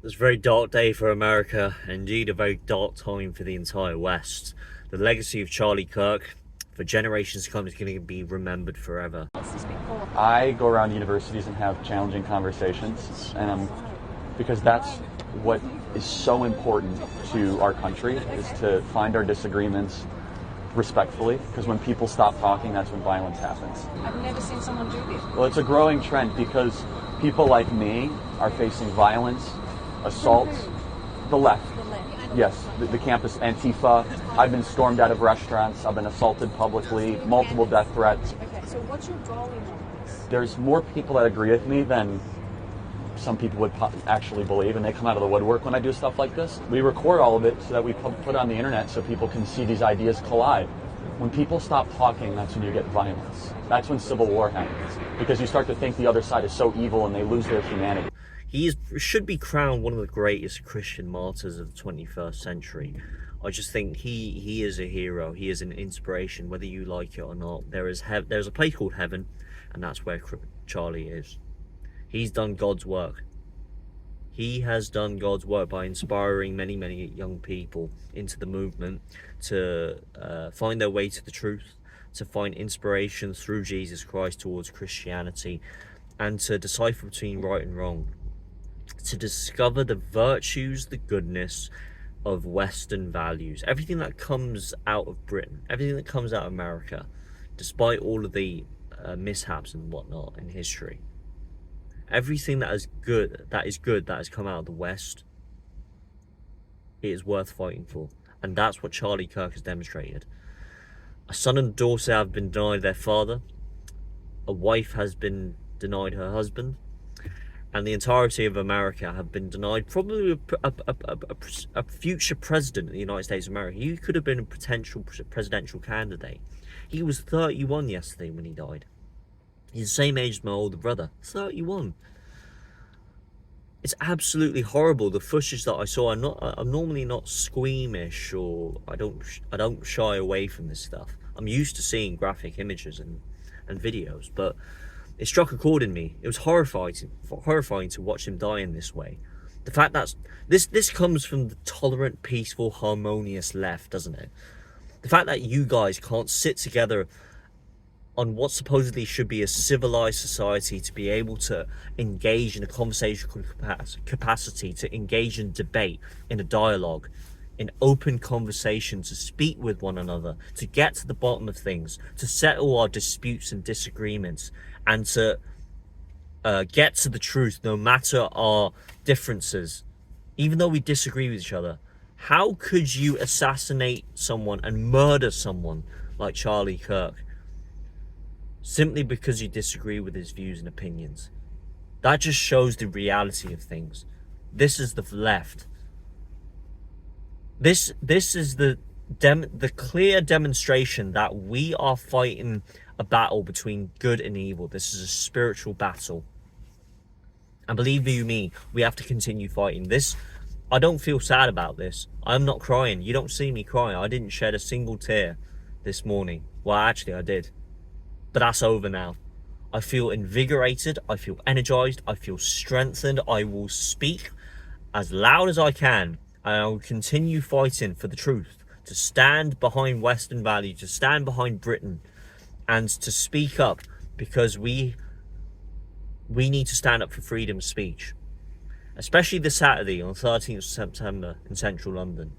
It's a very dark day for America, indeed a very dark time for the entire West. The legacy of Charlie Kirk, for generations to come, is going to be remembered forever. I go around universities and have challenging conversations, because that's what is so important to our country, is to find our disagreements respectfully, because when people stop talking, that's when violence happens. I've never seen someone do this. Well, it's a growing trend because people like me are facing violence, assaults, the left. Yes, the campus Antifa. I've been stormed out of restaurants. I've been assaulted publicly, multiple death threats. Okay, so what's your drawing on this? There's more people that agree with me than some people would actually believe, and they come out of the woodwork when I do stuff like this. We record all of it so that we put it on the internet so people can see these ideas collide. When people stop talking, that's when you get violence. That's when civil war happens, because you start to think the other side is so evil and they lose their humanity. Should be crowned one of the greatest Christian martyrs of the 21st century. I just think he is a hero. He is an inspiration, whether you like it or not. There's a place called heaven, and that's where Charlie is. He's done God's work. He has done God's work by inspiring many, many young people into the movement to find their way to the truth, to find inspiration through Jesus Christ towards Christianity, and to decipher between right and wrong, to discover the virtues, the goodness of Western values. Everything that comes out of Britain, everything that comes out of America, despite all of the mishaps and whatnot in history. Everything that is good that has come out of the West, it is worth fighting for. And that's what Charlie Kirk has demonstrated. A son and daughter have been denied their father. A wife has been denied her husband. And the entirety of America have been denied probably a future president of the United States of America. He could have been a potential presidential candidate. He was 31 yesterday when he died. He's the same age as my older brother, 31. It's absolutely horrible, the footage that I saw. I'm normally not squeamish, or I don't shy away from this stuff. I'm used to seeing graphic images and videos, but it struck a chord in me. It was horrifying to watch him die in this way. The fact that this comes from the tolerant, peaceful, harmonious left, doesn't it? The fact that you guys can't sit together on what supposedly should be a civilized society to be able to engage in a conversational capacity, to engage in debate, in a dialogue, in open conversation, to speak with one another, to get to the bottom of things, to settle our disputes and disagreements, and to get to the truth no matter our differences, even though we disagree with each other. How could you assassinate someone and murder someone like Charlie Kirk simply because you disagree with his views and opinions? That just shows the reality of things. This is the left. This is the clear demonstration that we are fighting a battle between good and evil. This is a spiritual battle. And believe you me, we have to continue fighting this. I don't feel sad about this. I'm not crying. You don't see me crying. I didn't shed a single tear this morning. Well, actually I did. But that's over now. I feel invigorated. I feel energized. I feel strengthened. I will speak as loud as I can. And I will continue fighting for the truth. To stand behind Western values. To stand behind Britain. And to speak up. Because we need to stand up for freedom of speech. Especially this Saturday on 13th of September in central London.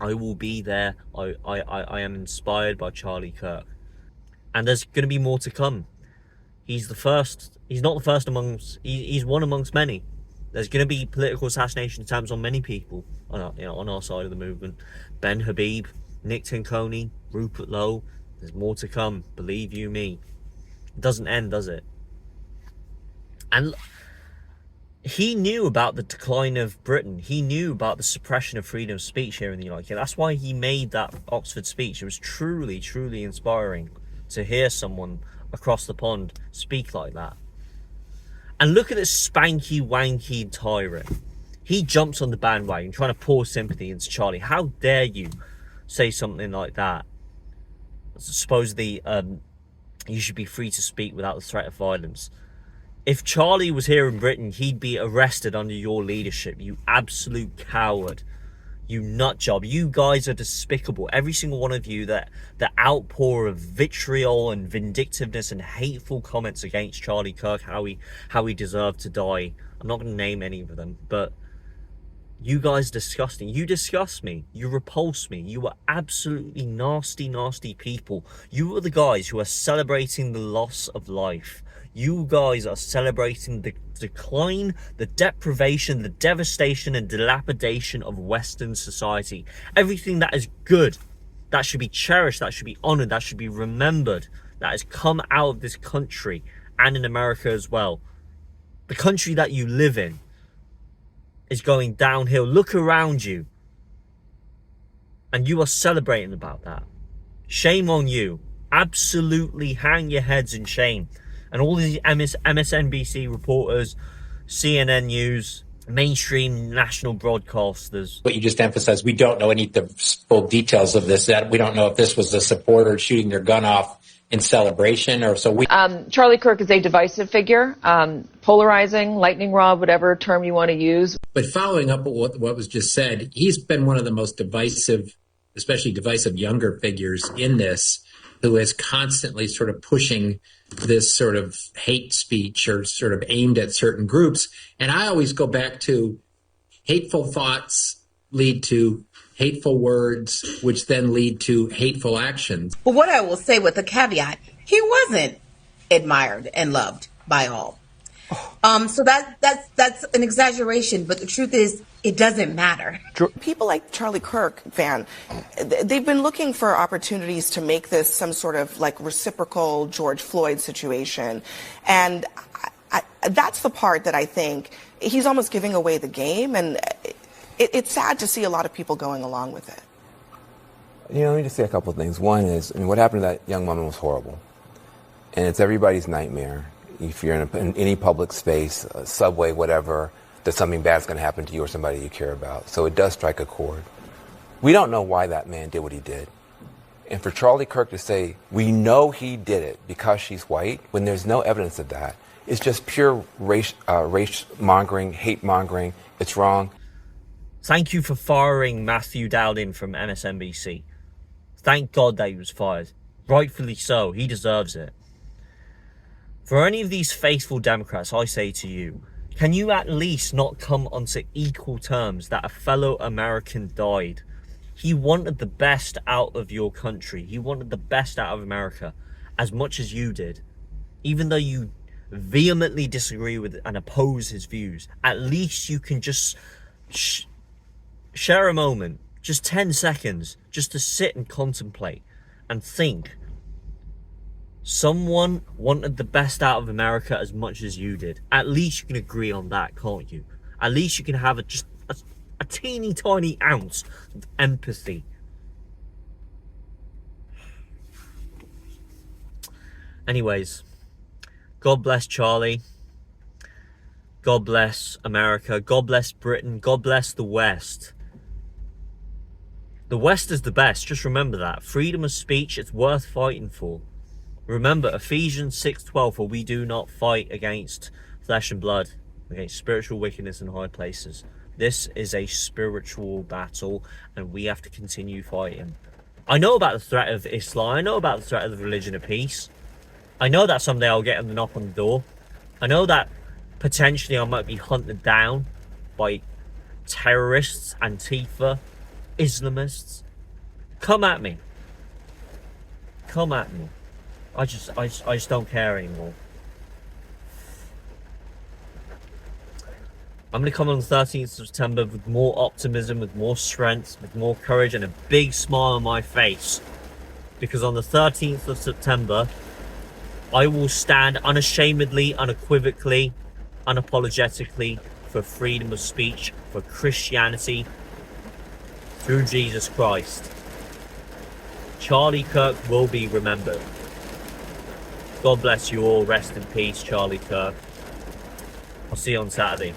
I will be there. I am inspired by Charlie Kirk. And there's going to be more to come. He's the first. He's not the first amongst. He's one amongst many. There's going to be political assassination attempts on many people on our side of the movement. Ben Habib, Nick Tinconi, Rupert Lowe. There's more to come. Believe you me. It doesn't end, does it? And he knew about the decline of Britain. He knew about the suppression of freedom of speech here in the United Kingdom. That's why he made that Oxford speech. It was truly, truly inspiring to hear someone across the pond speak like that. And look at this spanky wanky tyrant. He jumps on the bandwagon trying to pour sympathy into Charlie. How dare you say something like that? Supposedly you should be free to speak without the threat of violence. If Charlie was here in Britain, he'd be arrested under your leadership, you absolute coward. You nut job. You guys are despicable. Every single one of you, that the outpour of vitriol and vindictiveness and hateful comments against Charlie Kirk, how he deserved to die. I'm not going to name any of them, but you guys are disgusting. You disgust me. You repulse me. You are absolutely nasty, nasty people. You are the guys who are celebrating the loss of life. You guys are celebrating the decline, the deprivation, the devastation and dilapidation of Western society. Everything that is good, that should be cherished, that should be honored, that should be remembered, that has come out of this country and in America as well. The country that you live in is going downhill. Look around you. And you are celebrating about that. Shame on you. Absolutely hang your heads in shame. And all these MSNBC reporters, CNN News, mainstream national broadcasters. But you just emphasized we don't know any of the full details of this. That we don't know if this was a supporter shooting their gun off in celebration or so. Charlie Kirk is a divisive figure, polarizing, lightning rod, whatever term you want to use. But following up what was just said, he's been one of the most divisive, especially divisive younger figures in this, who is constantly sort of pushing this sort of hate speech or sort of aimed at certain groups. And I always go back to hateful thoughts lead to hateful words, which then lead to hateful actions. But what I will say with a caveat, he wasn't admired and loved by all. So that's an exaggeration, but the truth is, it doesn't matter. People like Charlie Kirk, Van, they've been looking for opportunities to make this some sort of like reciprocal George Floyd situation. And that's the part that I think he's almost giving away the game. And it's sad to see a lot of people going along with it. You know, let me just say a couple of things. One is, what happened to that young woman was horrible. And it's everybody's nightmare. If you're in any public space, a subway, whatever, that something bad's going to happen to you or somebody you care about. So it does strike a chord. We don't know why that man did what he did. And for Charlie Kirk to say, we know he did it because she's white, when there's no evidence of that, it's just pure race mongering, hate mongering. It's wrong. Thank you for firing Matthew Dowding from MSNBC. Thank God that he was fired. Rightfully so. He deserves it. For any of these faithful Democrats, I say to you, can you at least not come onto equal terms that a fellow American died? He wanted the best out of your country. He wanted the best out of America as much as you did. Even though you vehemently disagree with and oppose his views, at least you can just share a moment, just 10 seconds, just to sit and contemplate and think. Someone wanted the best out of America as much as you did. At least you can agree on that, can't you? At least you can have just a teeny tiny ounce of empathy. Anyways, God bless Charlie. God bless America. God bless Britain. God bless the West. The West is the best. Just remember that. Freedom of speech, it's worth fighting for. Remember Ephesians 6:12, for we do not fight against flesh and blood, against spiritual wickedness in high places. This is a spiritual battle, and we have to continue fighting. I know about the threat of Islam. I know about the threat of the religion of peace. I know that someday I'll get a knock on the door. I know that potentially I might be hunted down by terrorists, Antifa, Islamists. Come at me. Come at me. I just don't care anymore. I'm going to come on the 13th of September with more optimism, with more strength, with more courage, and a big smile on my face. Because on the 13th of September, I will stand unashamedly, unequivocally, unapologetically for freedom of speech, for Christianity, through Jesus Christ. Charlie Kirk will be remembered. God bless you all. Rest in peace, Charlie Kirk. I'll see you on Saturday.